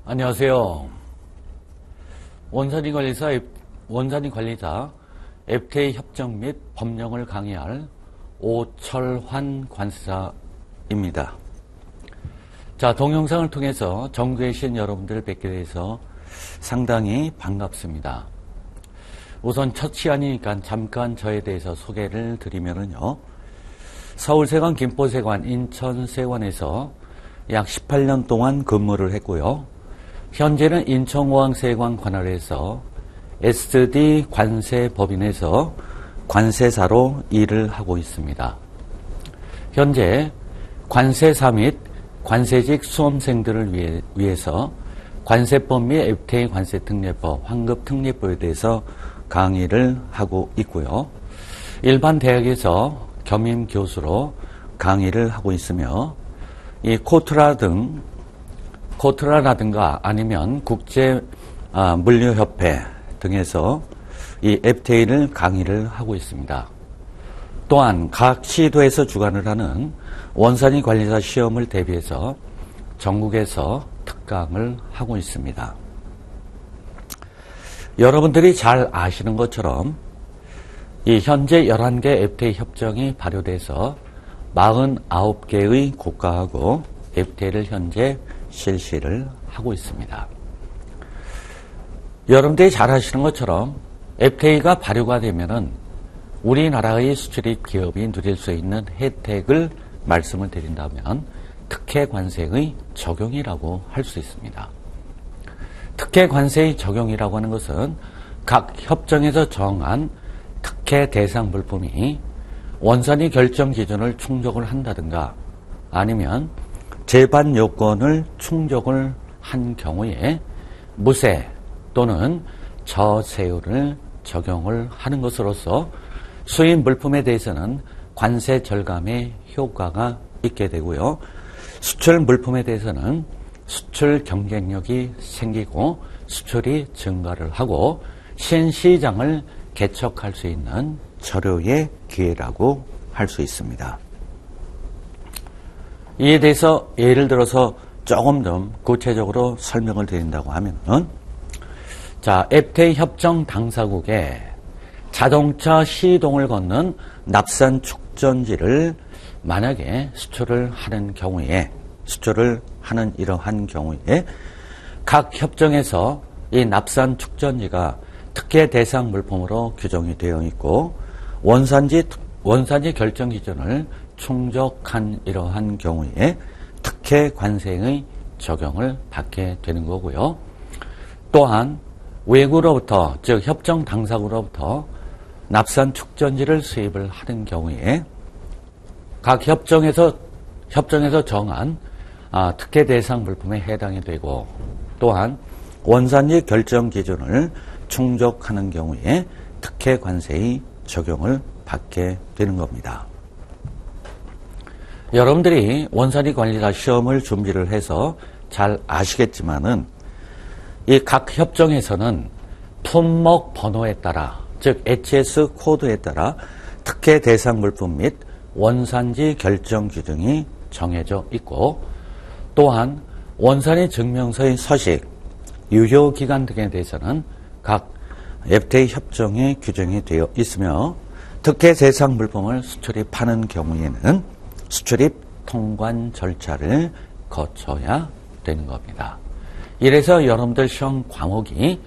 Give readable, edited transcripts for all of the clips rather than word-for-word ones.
안녕하세요. 원산이 관리자 FTA 협정 및 법령을 강의할 오철환 관세사입니다. 자, 동영상을 통해서 전국에 계신 여러분들 뵙게 돼서 상당히 반갑습니다. 우선 첫 시간이니까 잠깐 저에 대해서 소개를 드리면요. 서울세관, 김포세관, 인천세관에서 약 18년 동안 근무를 했고요. 현재는 인천공항세관 관할에서 SD 관세법인에서 관세사로 일을 하고 있습니다. 현재 관세사 및 관세직 수험생들을 위해서 관세법 및 FTA 관세특례법, 환급특례법에 대해서 강의를 하고 있고요. 일반 대학에서 겸임 교수로 강의를 하고 있으며 이 코트라라든가 아니면 국제 물류협회 등에서 이 FTA를 강의를 하고 있습니다. 또한 각 시도에서 주관을 하는 원산이 관리자 시험을 대비해서 전국에서 특강을 하고 있습니다. 여러분들이 잘 아시는 것처럼 이 현재 11개 FTA 협정이 발효돼서 49개의 국가하고 FTA를 현재 실시를 하고 있습니다. 여러분들이 잘 아시는 것처럼 FTA가 발효가 되면은 우리나라의 수출입 기업이 누릴 수 있는 혜택을 말씀을 드린다면 특혜 관세의 적용이라고 할 수 있습니다. 특혜 관세의 적용이라고 하는 것은 각 협정에서 정한 특혜 대상 물품이 원산이 결정 기준을 충족을 한다든가 아니면 제반 요건을 충족을 한 경우에 무세 또는 저세율을 적용을 하는 것으로서 수입 물품에 대해서는 관세 절감의 효과가 있게 되고요. 수출 물품에 대해서는 수출 경쟁력이 생기고 수출이 증가를 하고 신시장을 개척할 수 있는 절호의 기회라고 할 수 있습니다. 이에 대해서 예를 들어서 조금 좀 구체적으로 설명을 드린다고 하면은 자, FTA 협정 당사국에 자동차 시동을 걷는 납산 축전지를 만약에 수출을 하는 이러한 경우에 각 협정에서 이 납산 축전지가 특혜 대상 물품으로 규정이 되어 있고 원산지 결정 기준을 충족한 이러한 경우에 특혜 관세의 적용을 받게 되는 거고요. 또한 외국으로부터 즉 협정 당사국으로부터 납산 축전지를 수입을 하는 경우에 각 협정에서 정한 특혜 대상 물품에 해당이 되고 또한 원산지 결정 기준을 충족하는 경우에 특혜 관세의 적용을 받게 되는 겁니다. 여러분들이 원산이 관리자 시험을 준비를 해서 잘 아시겠지만은 이 각 협정에서는 품목 번호에 따라 즉 HS 코드에 따라 특혜 대상 물품 및 원산지 결정 규정이 정해져 있고 또한 원산지 증명서의 서식, 유효 기간 등에 대해서는 각 FTA 협정에 규정이 되어 있으며 특혜 대상 물품을 수출입하는 경우에는 수출입 통관 절차를 거쳐야 되는 겁니다. 이래서 여러분들 시험 과목이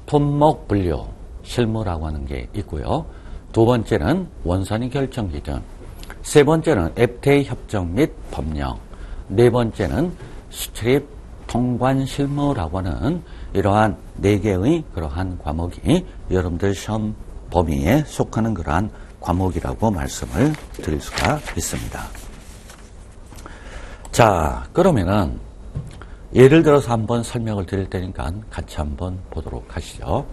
품목 분류, 실무라고 하는 게 있고요. 두 번째는 원산이 결정 기준, 세 번째는 FTA 협정 및 법령, 네 번째는 수출입 통관 실무라고 하는 이러한 네 개의 그러한 과목이 여러분들 시험 범위에 속하는 그러한 과목이라고 말씀을 드릴 수가 있습니다. 자, 그러면은 예를 들어서 한번 설명을 드릴 테니까 같이 한번 보도록 하시죠.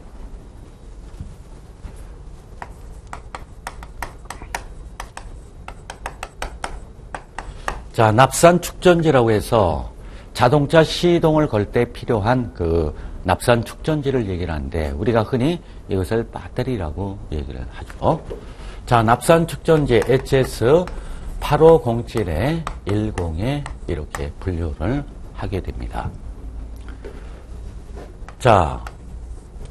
자, 납산 축전지라고 해서 자동차 시동을 걸 때 필요한 그 납산 축전지를 얘기를 하는데 우리가 흔히 이것을 배터리라고 얘기를 하죠. 자, 납산 축전지 HS 8507-10에 이렇게 분류를 하게 됩니다. 자,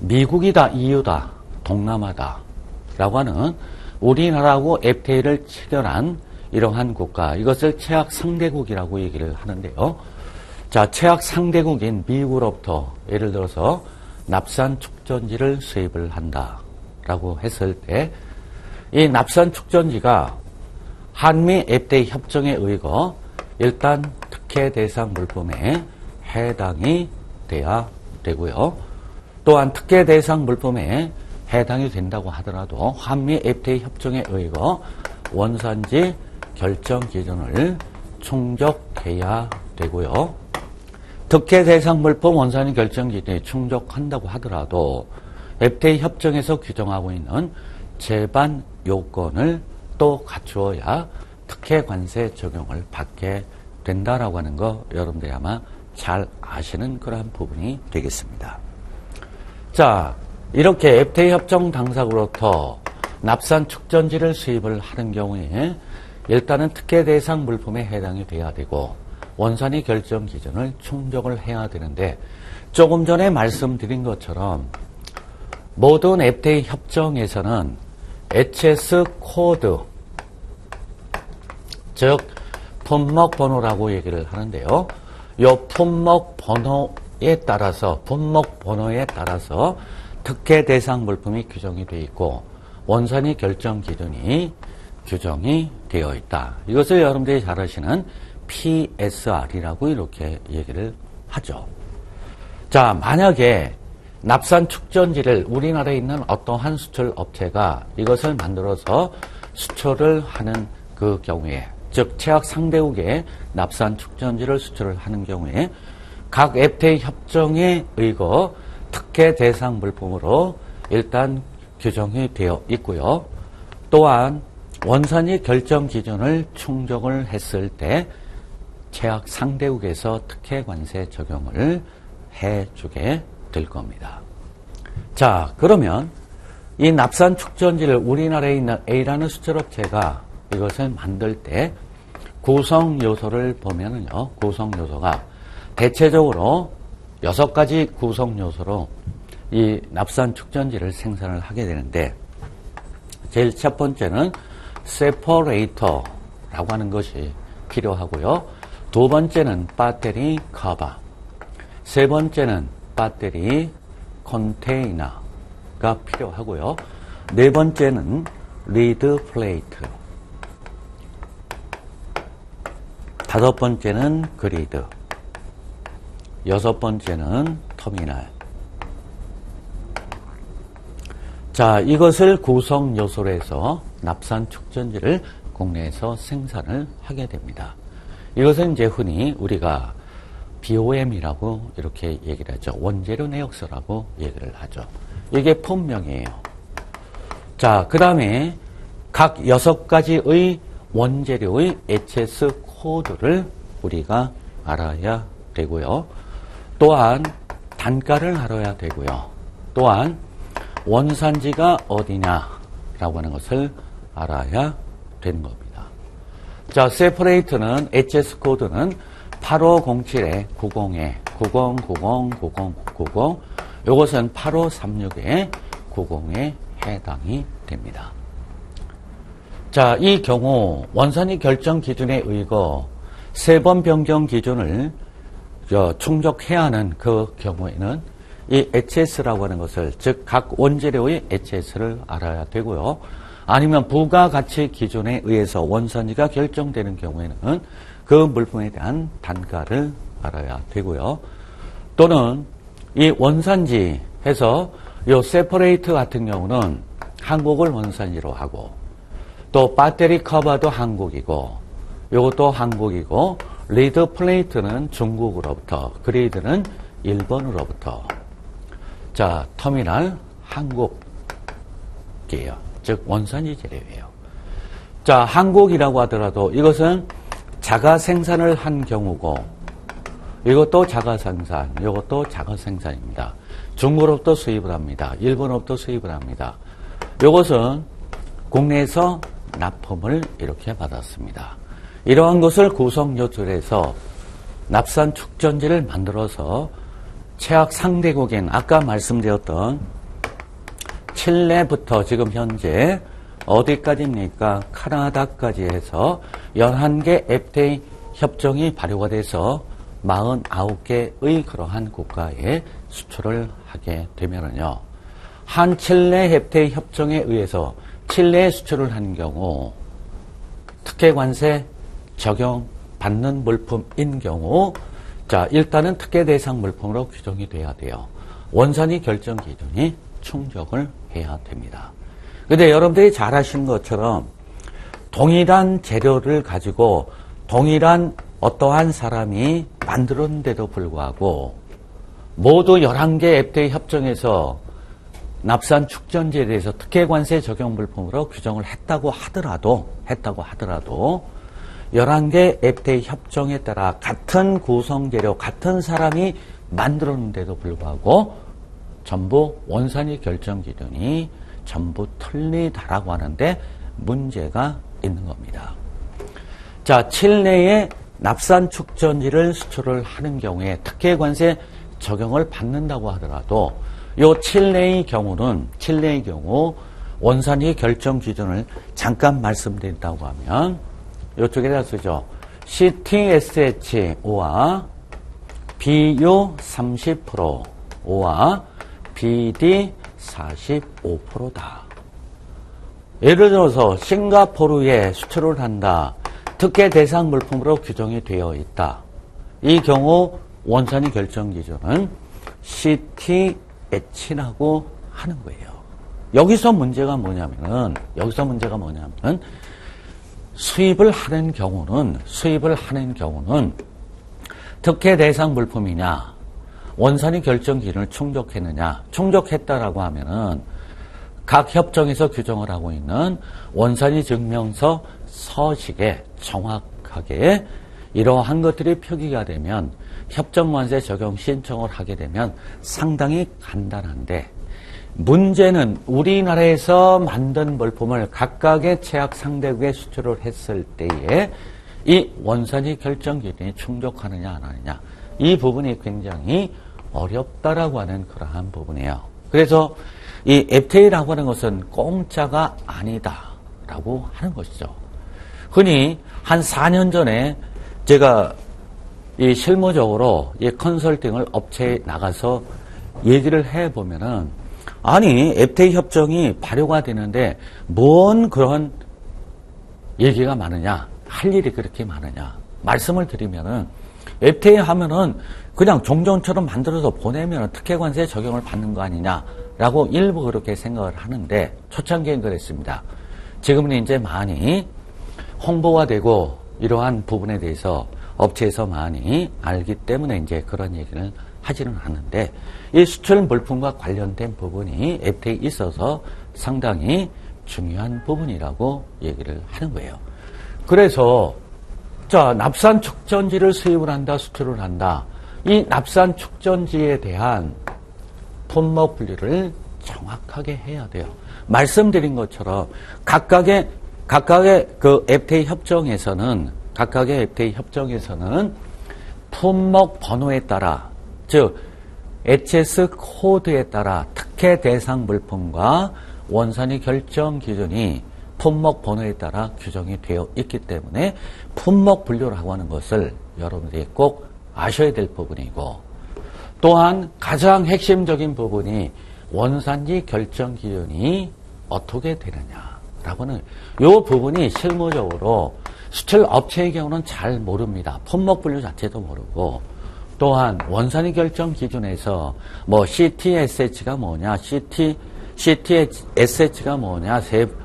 미국이다, EU다, 동남아다 라고 하는 우리나라하고 FTA를 체결한 이러한 국가, 이것을 최악 상대국이라고 얘기를 하는데요. 자, 최악 상대국인 미국으로부터 예를 들어서 납산 축전지를 수입을 한다라고 했을 때 이 납산 축전지가 한미 FTA 협정에 의거 일단 특혜 대상 물품에 해당이 돼야 되고요. 또한 특혜 대상 물품에 해당이 된다고 하더라도 한미 FTA 협정에 의거 원산지 결정 기준을 충족해야 되고요. 특혜 대상 물품 원산지 결정 기준이 충족한다고 하더라도 FTA 협정에서 규정하고 있는 제반 요건을 또 갖추어야 특혜 관세 적용을 받게 된다라고 하는 거 여러분들이 아마 잘 아시는 그러한 부분이 되겠습니다. 자, 이렇게 FTA 협정 당사국으로부터 납산 축전지를 수입을 하는 경우에 일단은 특혜 대상 물품에 해당이 돼야 되고 원산지 결정 기준을 충족을 해야 되는데 조금 전에 말씀드린 것처럼 모든 FTA 협정에서는 HS 코드, 즉 품목 번호라고 얘기를 하는데요. 이 품목 번호에 따라서 특혜 대상 물품이 규정이 되어 있고 원산지 결정 기준이 규정이 되어 있다. 이것을 여러분들이 잘 아시는 PSR이라고 이렇게 얘기를 하죠. 자, 만약에 납산 축전지를 우리나라에 있는 어떠한 수출 업체가 이것을 만들어서 수출을 하는 그 경우에, 즉 최악 상대국에 납산 축전지를 수출을 하는 경우에 각 FTA 협정에 의거 특혜 대상 물품으로 일단 규정이 되어 있고요. 또한 원산지 결정 기준을 충족을 했을 때 최악 상대국에서 특혜 관세 적용을 해주게 될 겁니다. 자, 그러면 이 납산 축전지를 우리나라에 있는 A라는 수출업체가 이것을 만들 때 구성 요소를 보면은요, 구성 요소가 대체적으로 6가지 구성 요소로 이 납산 축전지를 생산을 하게 되는데, 제일 첫 번째는 세퍼레이터라고 하는 것이 필요하고요. 두 번째는 배터리 커버, 세 번째는 배터리 컨테이너가 필요하고요. 네 번째는 리드 플레이트, 다섯 번째는 그리드, 여섯 번째는 터미널. 자, 이것을 구성 요소로 해서 납산 축전지를 국내에서 생산을 하게 됩니다. 이것은 이제 흔히 우리가 BOM이라고 이렇게 얘기를 하죠. 원재료 내역서라고 얘기를 하죠. 이게 품명이에요. 자, 그 다음에 각 6가지의 원재료의 HS 코드를 우리가 알아야 되고요. 또한 단가를 알아야 되고요. 또한 원산지가 어디냐라고 하는 것을 알아야 되는 겁니다. 자, 세퍼레이트는 HS 코드는 8507에 90에 90909090 이것은 8536에 90에 해당이 됩니다. 자, 이 경우 원산지 결정 기준에 의거 3번 변경 기준을 충족해야 하는 그 경우에는 이 HS라고 하는 것을, 즉 각 원재료의 HS를 알아야 되고요. 아니면 부가가치 기준에 의해서 원산지가 결정되는 경우에는 그 물품에 대한 단가를 알아야 되고요. 또는 이 원산지 해서 이 세퍼레이트 같은 경우는 한국을 원산지로 하고, 또 배터리 커버도 한국이고, 이것도 한국이고, 리드 플레이트는 중국으로부터, 그리드는 일본으로부터. 자, 터미널 한국이에요. 즉 원산지 재료예요. 자, 한국이라고 하더라도 이것은 자가 생산을 한 경우고, 이것도 자가 생산, 이것도 자가 생산입니다. 중국으로부터 수입을 합니다. 일본으로부터 수입을 합니다. 이것은 국내에서 납품을 이렇게 받았습니다. 이러한 것을 구성 요소에서 납산 축전지를 만들어서 최악 상대국인 아까 말씀드렸던 칠레부터 지금 현재 어디까지입니까? 카나다까지 해서 11개 FTA 협정이 발효가 돼서 49개의 그러한 국가에 수출을 하게 되면은요. 한 칠레 FTA 협정에 의해서 칠레에 수출을 한 경우 특혜 관세 적용받는 물품인 경우 자, 일단은 특혜 대상 물품으로 규정이 돼야 돼요. 원산지 결정 기준이 충족을 해야 됩니다. 근데 여러분들이 잘 아시는 것처럼 동일한 재료를 가지고 동일한 어떠한 사람이 만들었는데도 불구하고 모두 11개 FTA 협정에서 납산 축전지에 대해서 특혜 관세 적용 물품으로 규정을 했다고 하더라도 11개 FTA 협정에 따라 같은 구성재료, 같은 사람이 만들었는데도 불구하고 전부 원산지 결정 기준이 전부 틀리다라고 하는데 문제가 있는 겁니다. 자, 칠레에 납산 축전지를 수출을 하는 경우에 특혜 관세 적용을 받는다고 하더라도 요 칠레의 경우 원산지 결정 기준을 잠깐 말씀드린다고 하면 이쪽에다 쓰죠. CTSH5와 BU 30%, BD 45%다. 예를 들어서 싱가포르에 수출을 한다. 특혜 대상 물품으로 규정이 되어 있다. 이 경우 원산지 결정 기준은 CTH라고 하는 거예요. 여기서 문제가 뭐냐면은 수입을 하는 경우는 특혜 대상 물품이냐 원산지 결정 기준을 충족했느냐 충족했다라고 하면은 각 협정에서 규정을 하고 있는 원산지 증명서 서식에 정확하게 이러한 것들이 표기가 되면 협정관세 적용 신청을 하게 되면 상당히 간단한데 문제는 우리나라에서 만든 물품을 각각의 최악 상대국에 수출을 했을 때에 이 원산지 결정 기준이 충족하느냐 안 하느냐 이 부분이 굉장히 어렵다라고 하는 그러한 부분이에요. 그래서 이 FTA라고 하는 것은 공짜가 아니다라고 하는 것이죠. 흔히 한 4년 전에 제가 이 실무적으로 이 컨설팅을 업체에 나가서 얘기를 해보면은 아니 FTA 협정이 발효가 되는데 뭔 그런 얘기가 많으냐 할 일이 그렇게 많으냐 말씀을 드리면은 FTA 하면은 그냥 종전처럼 만들어서 보내면은 특혜 관세 적용을 받는 거 아니냐라고 일부 그렇게 생각을 하는데 초창기엔 그랬습니다. 지금은 이제 많이 홍보가 되고 이러한 부분에 대해서 업체에서 많이 알기 때문에 이제 그런 얘기를 하지는 않는데 이 수출 물품과 관련된 부분이 FTA에 있어서 상당히 중요한 부분이라고 얘기를 하는 거예요. 그래서 자, 납산 축전지를 수입을 한다, 수출을 한다. 이 납산 축전지에 대한 품목 분류를 정확하게 해야 돼요. 말씀드린 것처럼 각각의 그 FTA 협정에서는 품목 번호에 따라 즉 HS 코드에 따라 특혜 대상 물품과 원산지 결정 기준이 품목 번호에 따라 규정이 되어 있기 때문에 품목 분류라고 하는 것을 여러분들이 꼭 아셔야 될 부분이고 또한 가장 핵심적인 부분이 원산지 결정 기준이 어떻게 되느냐라고 하는 이 부분이 실무적으로 수출 업체의 경우는 잘 모릅니다. 품목 분류 자체도 모르고 또한 원산지 결정 기준에서 뭐 CTSH가 뭐냐, CTSH가 뭐냐,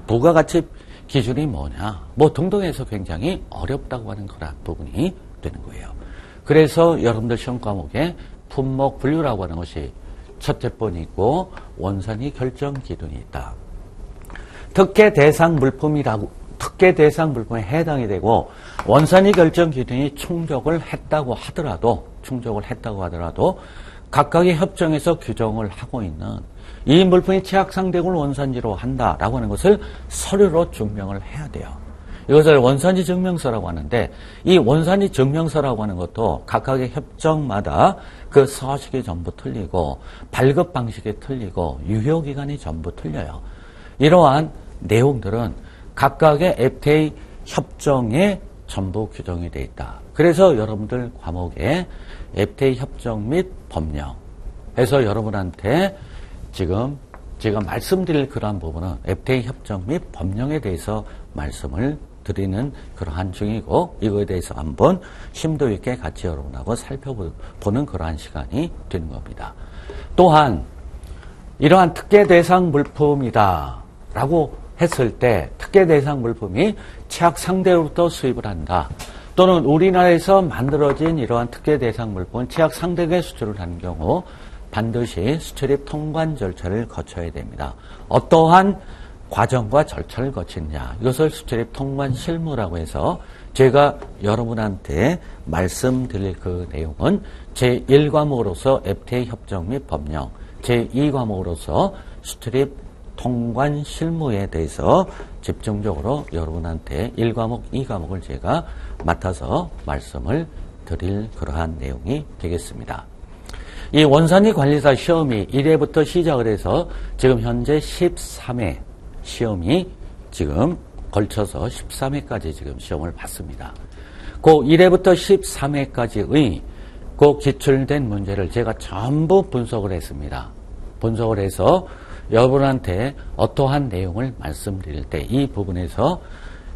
부가가치 기준이 뭐냐, 뭐 등등해서 굉장히 어렵다고 하는 그런 부분이 되는 거예요. 그래서 여러분들 시험 과목에 품목 분류라고 하는 것이 첫째 번이고 원산지 결정 기준이 있다. 특혜 대상 물품에 해당이 되고 원산지 결정 기준이 충족을 했다고 하더라도 각각의 협정에서 규정을 하고 있는 이 물품이 최악 상대국을 원산지로 한다라고 하는 것을 서류로 증명을 해야 돼요. 이것을 원산지 증명서라고 하는데 이 원산지 증명서라고 하는 것도 각각의 협정마다 그 서식이 전부 틀리고 발급 방식이 틀리고 유효기간이 전부 틀려요. 이러한 내용들은 각각의 FTA 협정에 전부 규정이 되어 있다. 그래서 여러분들 과목에 FTA 협정 및 법령 해서 여러분한테 지금 제가 말씀드릴 그러한 부분은 FTA 협정 및 법령에 대해서 말씀을 드리는 그러한 중이고 이거에 대해서 한번 심도 있게 같이 여러분하고 살펴보는 그러한 시간이 되는 겁니다. 또한 이러한 특혜 대상 물품이다 라고 했을 때 특혜 대상 물품이 최악 상대로부터 수입을 한다. 또는 우리나라에서 만들어진 이러한 특혜 대상 물품은 최악 상대국에 수출을 하는 경우 반드시 수출입 통관 절차를 거쳐야 됩니다. 어떠한 과정과 절차를 거치느냐. 이것을 수출입 통관 실무라고 해서 제가 여러분한테 말씀드릴 그 내용은 제1과목으로서 FTA 협정 및 법령, 제2과목으로서 수출입 통관 실무에 대해서 집중적으로 여러분한테 1과목, 2과목을 제가 맡아서 말씀을 드릴 그러한 내용이 되겠습니다. 이 원산지 관리사 시험이 1회부터 시작을 해서 지금 현재 13회 시험이 지금 걸쳐서 13회까지 지금 시험을 봤습니다. 그 1회부터 13회까지의 그 기출된 문제를 제가 전부 분석을 했습니다. 분석을 해서 여러분한테 어떠한 내용을 말씀드릴 때 이 부분에서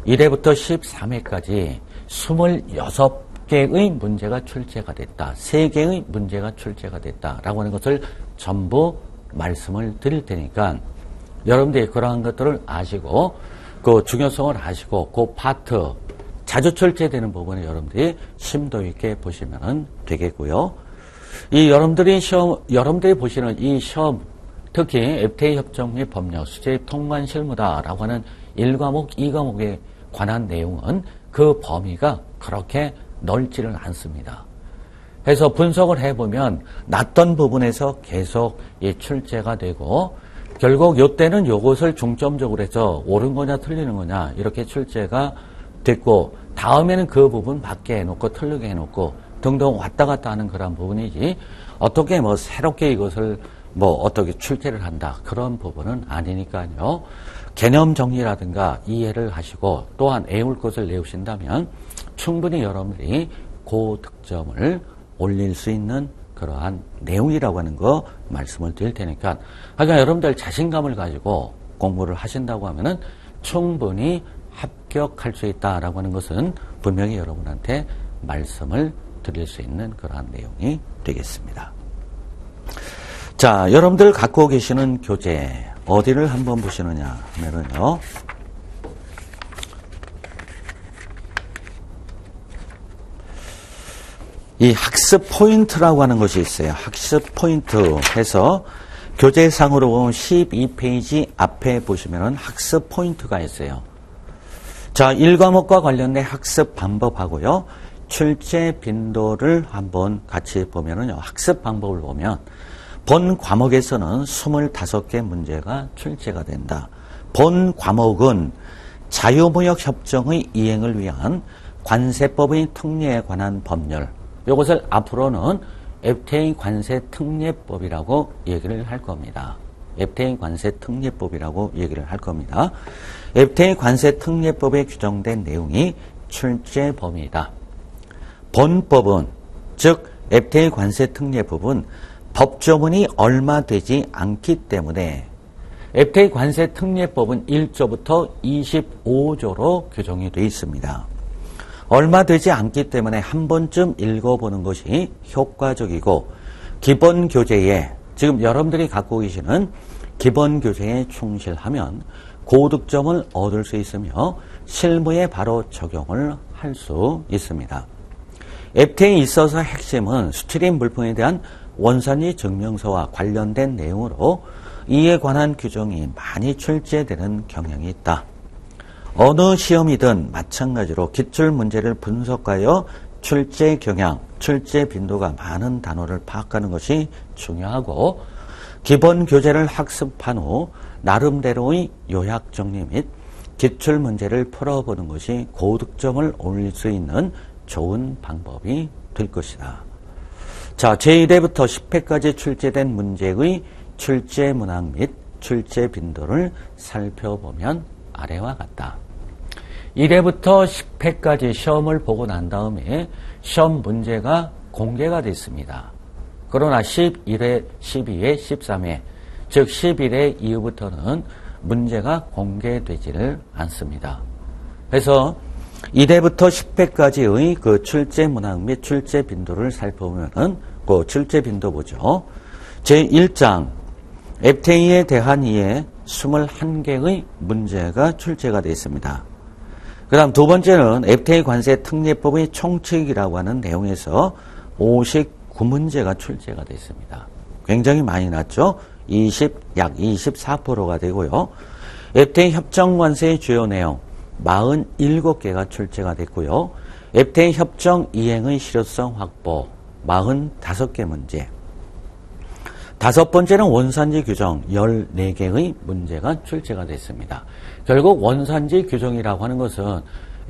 1회부터 13회까지 26개의 문제가 출제가 됐다. 3개의 문제가 출제가 됐다라고 하는 것을 전부 말씀을 드릴 테니까 여러분들이 그러한 것들을 아시고 그 중요성을 아시고 그 파트 자주 출제되는 부분을 여러분들이 심도 있게 보시면 되겠고요. 이 여러분들이 보시는 이 시험 특히 FTA 협정 및 법령, 수출입 통관 실무다라고 하는 1과목, 2과목에 관한 내용은 그 범위가 그렇게 넓지는 않습니다. 그래서 분석을 해보면 낫던 부분에서 계속 출제가 되고 결국 이때는 이것을 중점적으로 해서 옳은 거냐 틀리는 거냐 이렇게 출제가 됐고 다음에는 그 부분 맞게 해놓고 틀리게 해놓고 등등 왔다 갔다 하는 그런 부분이지 어떻게 새롭게 이것을 어떻게 출제를 한다. 그런 부분은 아니니까요. 개념 정리라든가 이해를 하시고 또한 외울 것을 내우신다면 충분히 여러분들이 고득점을 올릴 수 있는 그러한 내용이라고 하는 거 말씀을 드릴 테니까 그러니까 여러분들 자신감을 가지고 공부를 하신다고 하면은 충분히 합격할 수 있다라고 하는 것은 분명히 여러분한테 말씀을 드릴 수 있는 그러한 내용이 되겠습니다. 자, 여러분들 갖고 계시는 교재 어디를 한번 보시느냐 하면은요. 이 학습 포인트라고 하는 것이 있어요. 학습 포인트 해서 교재상으로 보면 12페이지 앞에 보시면은 학습 포인트가 있어요. 자, 1과목과 관련된 학습 방법하고요. 출제 빈도를 한번 같이 보면은요. 학습 방법을 보면 본 과목에서는 25개 문제가 출제가 된다. 본 과목은 자유무역 협정의 이행을 위한 관세법의 특례에 관한 법률. 이것을 앞으로는 FTA 관세 특례법이라고 얘기를 할 겁니다. FTA 관세 특례법이라고 얘기를 할 겁니다. FTA 관세 특례법에 규정된 내용이 출제 범위이다. 본법은 즉 FTA 관세 특례법은 법조문이 얼마 되지 않기 때문에 FTA 관세 특례법은 1조부터 25조로 규정이 되어 있습니다. 얼마 되지 않기 때문에 한 번쯤 읽어보는 것이 효과적이고 기본 교재에 지금 여러분들이 갖고 계시는 기본 교재에 충실하면 고득점을 얻을 수 있으며 실무에 바로 적용을 할 수 있습니다. FTA에 있어서 핵심은 수출입 물품에 대한 원산지 증명서와 관련된 내용으로 이에 관한 규정이 많이 출제되는 경향이 있다. 어느 시험이든 마찬가지로 기출문제를 분석하여 출제 경향, 출제 빈도가 많은 단어를 파악하는 것이 중요하고 기본 교재를 학습한 후 나름대로의 요약 정리 및 기출 문제를 풀어보는 것이 고득점을 올릴 수 있는 좋은 방법이 될 것이다. 자, 제1회부터 10회까지 출제된 문제의 출제 문항 및 출제 빈도를 살펴보면 아래와 같다. 1회부터 10회까지 시험을 보고 난 다음에 시험 문제가 공개가 됐습니다. 그러나 11회, 12회, 13회, 즉 11회 이후부터는 문제가 공개되지를 않습니다. 그래서 1회부터 10회까지의 그 출제 문항 및 출제 빈도를 살펴보면은 그 출제 빈도 보죠. 제1장 FTA에 대한 이해 21개의 문제가 출제가 되어 있습니다. 그 다음 두 번째는 FTA 관세 특례법의 총칙이라고 하는 내용에서 59문제가 출제가 되어 있습니다. 굉장히 많이 났죠. 약 24%가 되고요. FTA 협정 관세의 주요 내용 47개가 출제가 됐고요. FTA 협정 이행의 실효성 확보 45개 문제. 다섯 번째는 원산지 규정 14개의 문제가 출제가 됐습니다. 결국 원산지 규정이라고 하는 것은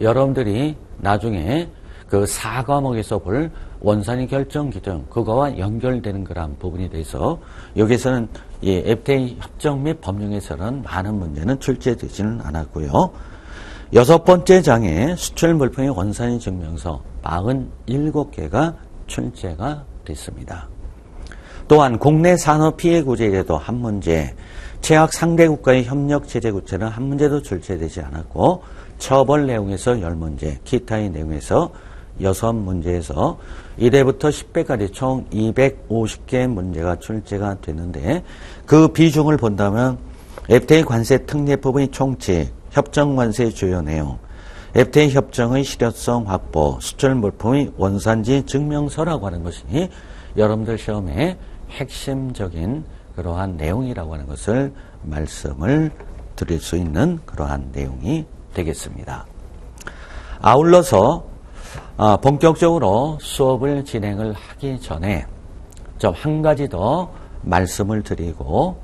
여러분들이 나중에 그 4과목에서 볼 원산지 결정 규정 그거와 연결되는 그런 부분이 돼서 여기서는 이 FTA 협정 및 법령에서는 많은 문제는 출제되지는 않았고요. 여섯 번째 장에 수출 물품의 원산지 증명서 47개가 출제가 됐습니다. 또한 국내 산업 피해 구제에도 한 문제, 최악 상대 국가의 협력 제재 구체는 한 문제도 출제되지 않았고 처벌 내용에서 10문제, 기타의 내용에서 6문제에서 1회부터 10회까지 총 250개 문제가 출제가 됐는데 그 비중을 본다면 FTA 관세 특례법의 총칙, 협정 관세의 주요 내용, FTA 협정의 실효성 확보, 수출 물품의 원산지 증명서라고 하는 것이 여러분들 시험에 핵심적인 그러한 내용이라고 하는 것을 말씀을 드릴 수 있는 그러한 내용이 되겠습니다. 아울러서 본격적으로 수업을 진행을 하기 전에 좀 한 가지 더 말씀을 드리고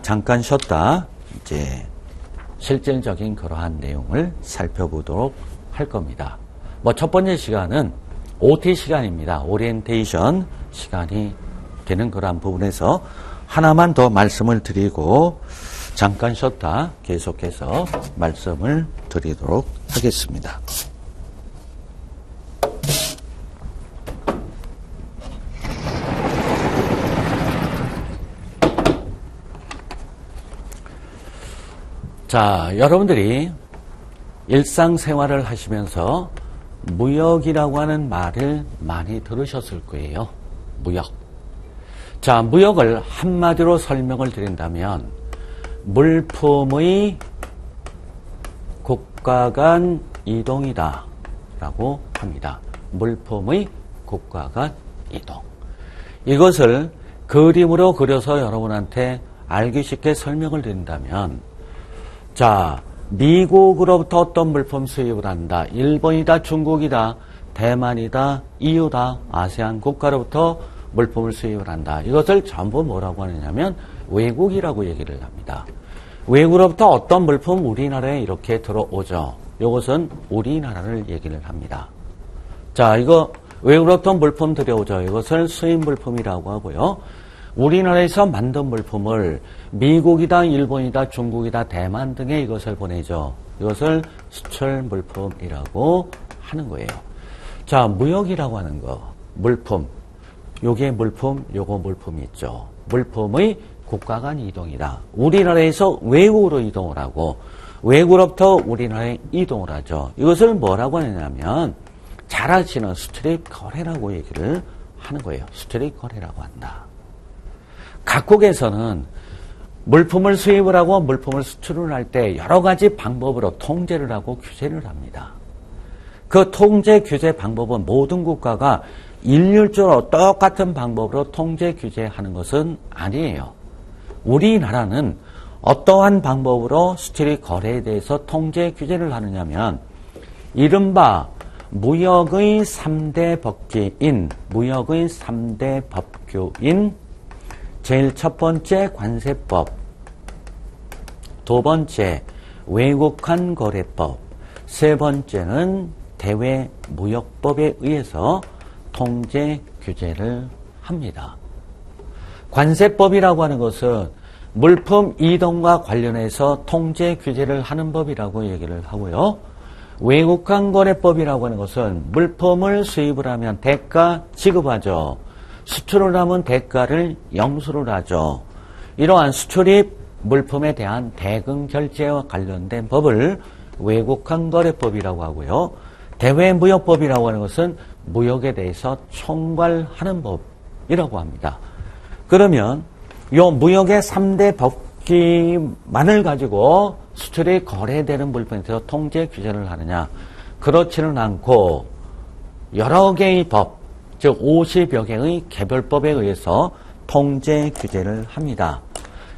잠깐 쉬었다 이제 실질적인 그러한 내용을 살펴보도록 할 겁니다. 첫 번째 시간은 OT 시간입니다. 오리엔테이션 시간이 되는 그러한 부분에서 하나만 더 말씀을 드리고 잠깐 쉬었다 계속해서 말씀을 드리도록 하겠습니다. 자, 여러분들이 일상생활을 하시면서 무역이라고 하는 말을 많이 들으셨을 거예요. 무역. 자, 무역을 한마디로 설명을 드린다면 물품의 국가 간 이동이다 라고 합니다. 물품의 국가 간 이동. 이것을 그림으로 그려서 여러분한테 알기 쉽게 설명을 드린다면 자, 미국으로부터 어떤 물품 수입을 한다. 일본이다, 중국이다, 대만이다, EU다, 아세안 국가로부터 물품을 수입을 한다. 이것을 전부 뭐라고 하느냐면 외국이라고 얘기를 합니다. 외국으로부터 어떤 물품 우리나라에 이렇게 들어오죠. 이것은 우리나라를 얘기를 합니다. 자, 이거 외국으로부터 물품 들여오죠. 이것을 수입 물품이라고 하고요. 우리나라에서 만든 물품을 미국이다, 일본이다, 중국이다, 대만 등에 이것을 보내죠. 이것을 수출 물품이라고 하는 거예요. 자, 무역이라고 하는 거, 물품. 요게 물품, 요거 물품이 있죠. 물품의 국가 간 이동이다. 우리나라에서 외국으로 이동을 하고 외국으로부터 우리나라에 이동을 하죠. 이것을 뭐라고 하느냐면 잘 아시는 스트릿 거래라고 얘기를 하는 거예요. 스트릿 거래라고 한다. 각국에서는 물품을 수입을 하고 물품을 수출을 할 때 여러 가지 방법으로 통제를 하고 규제를 합니다. 그 통제 규제 방법은 모든 국가가 일률적으로 똑같은 방법으로 통제 규제하는 것은 아니에요. 우리나라는 어떠한 방법으로 스트릿 거래에 대해서 통제 규제를 하느냐면 이른바 무역의 3대 법규인 제일 첫 번째 관세법, 두 번째 외국환 거래법, 세 번째는 대외무역법에 의해서 통제 규제를 합니다. 관세법이라고 하는 것은 물품 이동과 관련해서 통제 규제를 하는 법이라고 얘기를 하고요. 외국환 거래법이라고 하는 것은 물품을 수입을 하면 대가 지급하죠. 수출을 하면 대가를 영수를 하죠. 이러한 수출입 물품에 대한 대금 결제와 관련된 법을 외국환 거래법이라고 하고요. 대외무역법이라고 하는 것은 무역에 대해서 총괄하는 법이라고 합니다. 그러면 요 무역의 3대 법규만을 가지고 수출이 거래되는 물품에 대해서 통제 규제를 하느냐? 그렇지는 않고 여러 개의 법, 즉 50여 개의 개별법에 의해서 통제 규제를 합니다.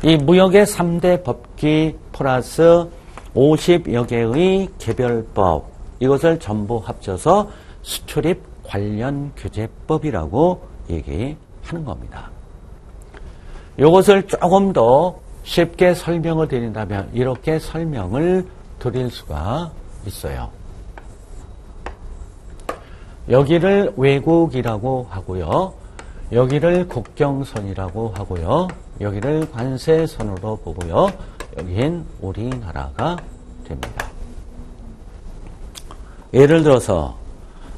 이 무역의 3대 법규 플러스 50여 개의 개별법, 이것을 전부 합쳐서 수출입 관련 규제법이라고 얘기하는 겁니다. 이것을 조금 더 쉽게 설명을 드린다면 이렇게 설명을 드릴 수가 있어요. 여기를 외국이라고 하고요. 여기를 국경선이라고 하고요. 여기를 관세선으로 보고요. 여긴 우리나라가 됩니다. 예를 들어서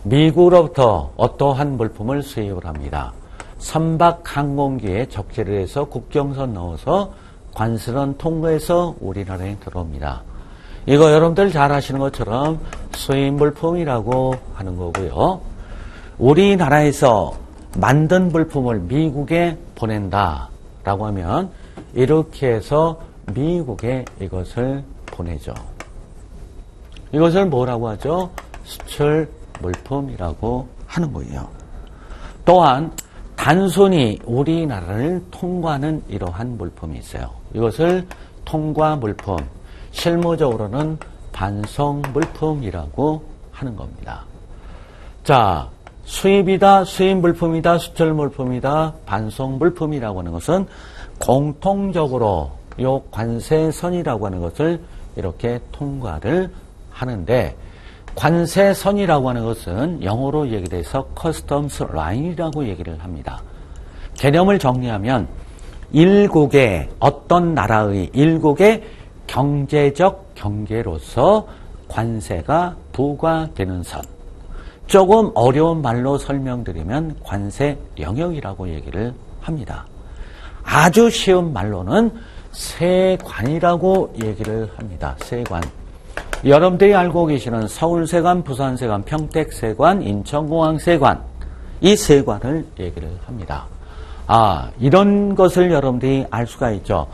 미국으로부터 어떠한 물품을 수입을 합니다. 선박 항공기에 적재를 해서 국경선 넣어서 관세선 통과해서 우리나라에 들어옵니다. 이거 여러분들 잘 아시는 것처럼 수입 물품이라고 하는 거고요. 우리나라에서 만든 물품을 미국에 보낸다라고 하면 이렇게 해서 미국에 이것을 보내죠. 이것을 뭐라고 하죠? 수출 물품이라고 하는 거예요. 또한 단순히 우리나라를 통과하는 이러한 물품이 있어요. 이것을 통과 물품, 실무적으로는 반송 물품이라고 하는 겁니다. 자, 수입이다, 수입 물품이다, 수출 물품이다, 반송 물품이라고 하는 것은 공통적으로 요 관세선이라고 하는 것을 이렇게 통과를 하는데, 관세선이라고 하는 것은 영어로 얘기돼서 커스텀스 라인이라고 얘기를 합니다. 개념을 정리하면 일국의 어떤 나라의 일국의 경제적 경계로서 관세가 부과되는 선. 조금 어려운 말로 설명드리면 관세 영역이라고 얘기를 합니다. 아주 쉬운 말로는 세관이라고 얘기를 합니다. 세관. 여러분들이 알고 계시는 서울세관, 부산세관, 평택세관, 인천공항세관, 이 세관을 얘기를 합니다. 이런 것을 여러분들이 알 수가 있죠.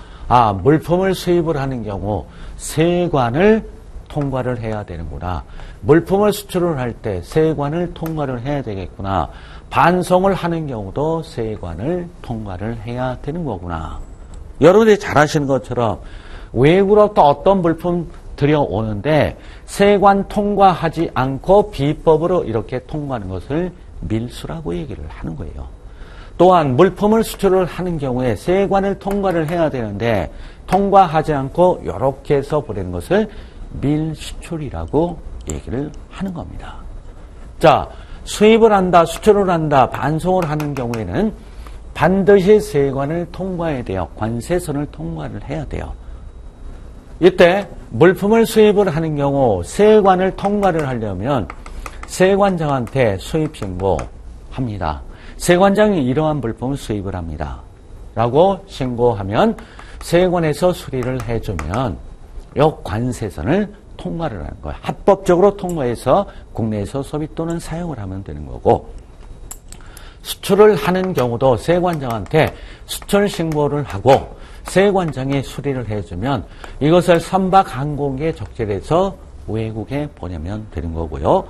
물품을 수입을 하는 경우 세관을 통과를 해야 되는구나. 물품을 수출을 할 때 세관을 통과를 해야 되겠구나. 반송을 하는 경우도 세관을 통과를 해야 되는 거구나. 여러분들이 잘 아시는 것처럼 외국으로부터 어떤 물품 들여오는데 세관 통과하지 않고 비법으로 이렇게 통과하는 것을 밀수라고 얘기를 하는 거예요. 또한 물품을 수출을 하는 경우에 세관을 통과를 해야 되는데 통과하지 않고 이렇게 해서 보내는 것을 밀수출이라고 얘기를 하는 겁니다. 자, 수입을 한다, 수출을 한다, 반송을 하는 경우에는 반드시 세관을 통과해야 돼요. 관세선을 통과를 해야 돼요. 이때 물품을 수입을 하는 경우 세관을 통과를 하려면 세관장한테 수입 신고합니다. 세관장이 이러한 물품을 수입을 합니다. 라고 신고하면 세관에서 수리를 해주면 이 관세선을 통과를 하는 거예요. 합법적으로 통과해서 국내에서 소비 또는 사용을 하면 되는 거고, 수출을 하는 경우도 세관장한테 수출 신고를 하고 세관장이 수리를 해주면 이것을 선박 항공기에 적재해서 외국에 보내면 되는 거고요.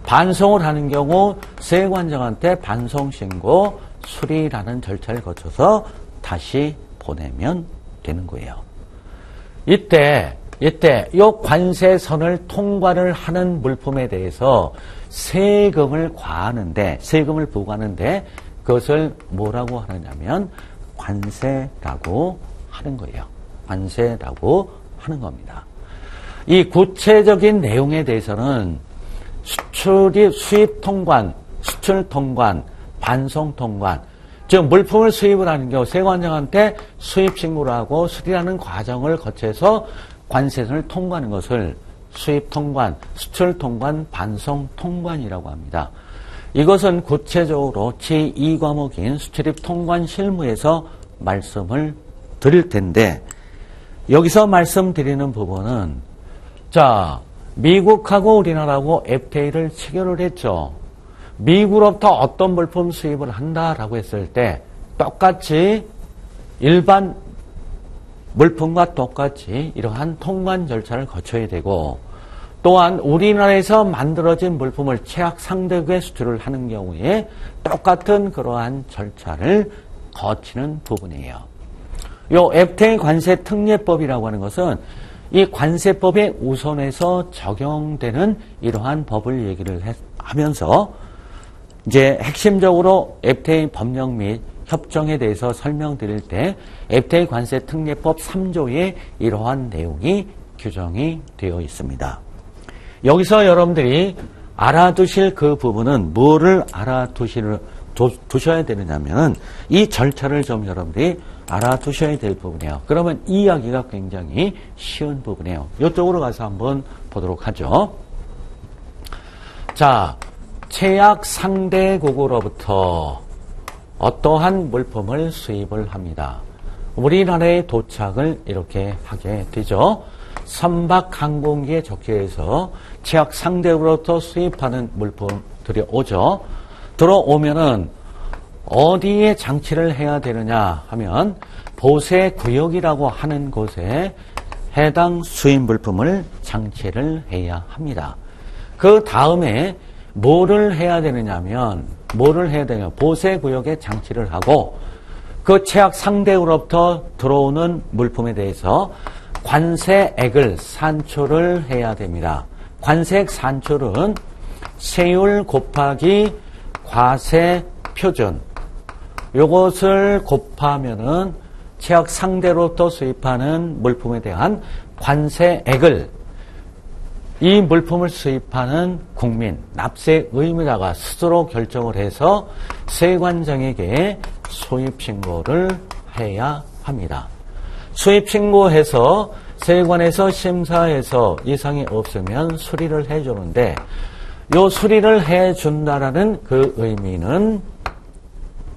반송을 하는 경우 세관장한테 반송 신고, 수리라는 절차를 거쳐서 다시 보내면 되는 거예요. 이때 이 관세선을 통과를 하는 물품에 대해서 세금을 부과하는데 그것을 뭐라고 하느냐면 관세라고 하는 거예요. 관세라고 하는 겁니다. 이 구체적인 내용에 대해서는 수입 통관, 수출 통관, 반송 통관, 즉 물품을 수입을 하는 경우 세관장한테 수입 신고를 하고 수리하는 과정을 거쳐서 관세선을 통과하는 것을 수입 통관, 수출 통관, 반송 통관이라고 합니다. 이것은 구체적으로 제2과목인 수출입 통관 실무에서 말씀을 드릴 텐데, 여기서 말씀드리는 부분은, 자, 미국하고 우리나라하고 FTA를 체결을 했죠. 미국으로부터 어떤 물품 수입을 한다라고 했을 때 똑같이 일반 물품과 똑같이 이러한 통관 절차를 거쳐야 되고, 또한 우리나라에서 만들어진 물품을 최악 상대국에 수출을 하는 경우에 똑같은 그러한 절차를 거치는 부분이에요. 요 FTA 관세 특례법이라고 하는 것은 이 관세법에 우선해서 적용되는 이러한 법을 얘기를 하면서 이제 핵심적으로 FTA 법령 및 협정에 대해서 설명드릴 때 FTA 관세 특례법 3조에 이러한 내용이 규정이 되어 있습니다. 여기서 여러분들이 알아두실 그 부분은 뭐를 두셔야 되느냐면 이 절차를 좀 여러분들이 알아두셔야 될 부분이에요. 그러면 이해하기가 굉장히 쉬운 부분이에요. 이쪽으로 가서 한번 보도록 하죠. 자, 최악 상대국으로부터 어떠한 물품을 수입을 합니다. 우리나라에 도착을 이렇게 하게 되죠. 선박 항공기에 적혀서 최악 상대국으로부터 수입하는 물품들이 오죠. 들어오면은 어디에 장치를 해야 되느냐 하면 보세구역이라고 하는 곳에 해당 수입 물품을 장치를 해야 합니다. 그 다음에 뭐를 해야 되느냐면 보세구역에 장치를 하고 그 최악 상대국으로부터 들어오는 물품에 대해서 관세액을 산출을 해야 됩니다. 관세액 산출은 세율 곱하기 과세 표준, 요것을 곱하면은 최악 상대로부터 수입하는 물품에 대한 관세액을 이 물품을 수입하는 국민, 납세 의무자가 스스로 결정을 해서 세관장에게 수입신고를 해야 합니다. 수입신고해서 세관에서 심사해서 이상이 없으면 수리를 해주는데, 요 수리를 해준다라는 그 의미는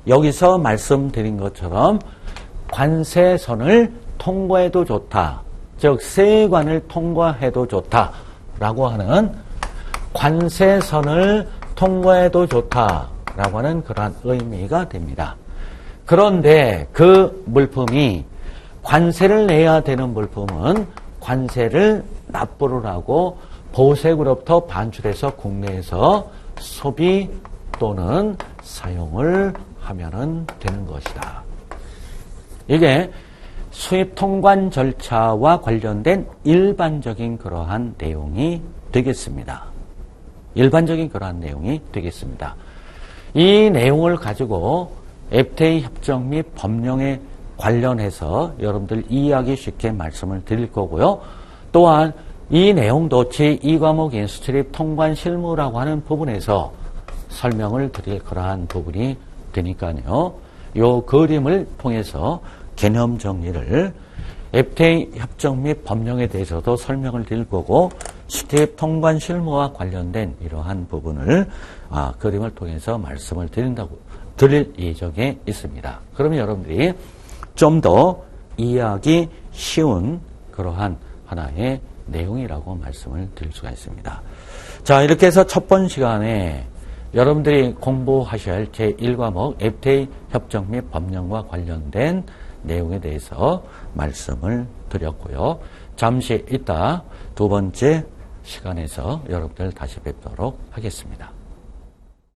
여기서 말씀드린 것처럼 관세선을 통과해도 좋다. 즉 세관을 통과해도 좋다라고 하는 관세선을 통과해도 좋다라고 하는 그러한 의미가 됩니다. 그런데 그 물품이 관세를 내야 되는 물품은 관세를 납부를 하고 보세구로부터 반출해서 국내에서 소비 또는 사용을 하면 되는 것이다. 이게 수입 통관 절차와 관련된 일반적인 그러한 내용이 되겠습니다. 일반적인 그러한 내용이 되겠습니다. 이 내용을 가지고 FTA 협정 및 법령에 관련해서 여러분들 이해하기 쉽게 말씀을 드릴 거고요. 또한 이 내용도 제2과목인 수출입 통관 실무라고 하는 부분에서 설명을 드릴 그러한 부분이 되니까요. 요 그림을 통해서 개념 정리를 FTA 협정 및 법령에 대해서도 설명을 드릴 거고 수출입 통관 실무와 관련된 이러한 부분을 그림을 통해서 말씀을 드릴 예정에 있습니다. 그러면 여러분들이 좀 더 이해하기 쉬운 그러한 하나의 내용이라고 말씀을 드릴 수가 있습니다. 자, 이렇게 해서 첫 번 시간에 여러분들이 공부하셔야 할 제1과목 FTA 협정 및 법령과 관련된 내용에 대해서 말씀을 드렸고요. 잠시 이따 두 번째 시간에서 여러분들 다시 뵙도록 하겠습니다.